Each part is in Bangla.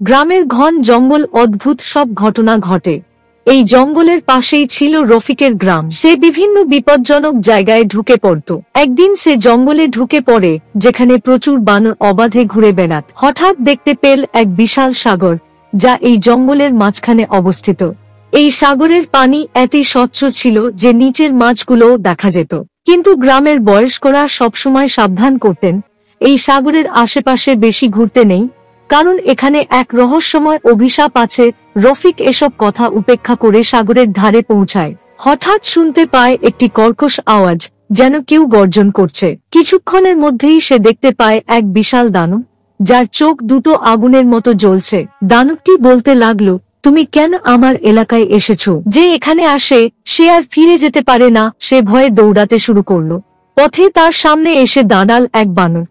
গ্রামের ঘন জঙ্গল, অদ্ভুত সব ঘটনা ঘটে। এই জঙ্গলের পাশেই ছিল রফিকের গ্রাম। সে বিভিন্ন বিপজ্জনক জায়গায় ঢুকে পড়ত। একদিন সে জঙ্গলে ঢুকে পড়ে যেখানে প্রচুর বানর অবাধে ঘুরে বেড়াত। হঠাৎ দেখতে পেল এক বিশাল সাগর, যা এই জঙ্গলের মাঝখানে অবস্থিত। এই সাগরের পানি এতই স্বচ্ছ ছিল যে নিচের মাছগুলোও দেখা যেত। কিন্তু গ্রামের বয়স্করা সবসময় সাবধান করতেন, এই সাগরের আশেপাশে বেশি ঘুরতে নেই, কারণ এখানে এক রহস্যময় অভিশাপ আছে। রফিক এসব কথা উপেক্ষা করে সাগরের ধারে পৌঁছায়। হঠাৎ শুনতে পায় একটি কর্কশ আওয়াজ, যেন কেউ গর্জন করছে। কিছুক্ষণের মধ্যেই সে দেখতে পায় এক বিশাল দানব, যার চোখ দুটো আগুনের মতো জ্বলছে। দানবটি বলতে লাগলো, তুমি কেন আমার এলাকায় এসেছো? যে এখানে আসে সে আর ফিরে যেতে পারে না। সে ভয়ে দৌড়াতে শুরু করলো। পথে তার সামনে এসে দাঁড়াল এক বানর।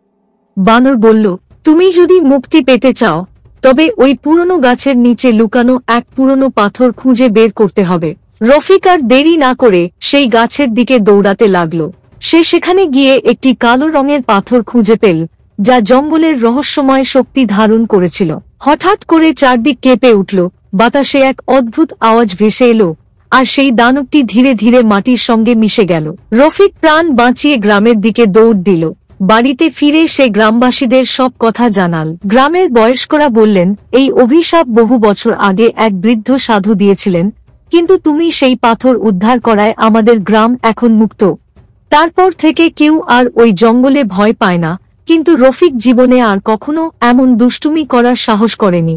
বানর বলল, তুমি যদি মুক্তি পেতে চাও তবে ওই পুরনো গাছের নিচে লুকানো এক পুরনো পাথর খুঁজে বের করতে হবে। রফিক আর দেরি না করে সেই গাছের দিকে দৌড়াতে লাগলো। সে সেখানে গিয়ে একটি কালো রঙের পাথর খুঁজে পেল, যা জঙ্গলের রহস্যময় শক্তি ধারণ করেছিল। হঠাৎ করে চারদিক কেঁপে উঠল, বাতাসে এক অদ্ভুত আওয়াজ ভেসে এলো, আর সেই দানবটি ধীরে ধীরে মাটির সঙ্গে মিশে গেল। রফিক প্রাণ বাঁচিয়ে গ্রামের দিকে দৌড় দিল। বাড়িতে ফিরে সে গ্রামবাসীদের সব কথা জানাল। গ্রামের বয়স্করা বললেন, এই অভিশাপ বহু বছর আগে এক বৃদ্ধ সাধু দিয়েছিলেন, কিন্তু তুমি সেই পাথর উদ্ধার করায় আমাদের গ্রাম এখন মুক্ত। তারপর থেকে কেউ আর ওই জঙ্গলে ভয় পায় না, কিন্তু রফিক জীবনে আর কখনো এমন দুষ্টুমি করার সাহস করেনি।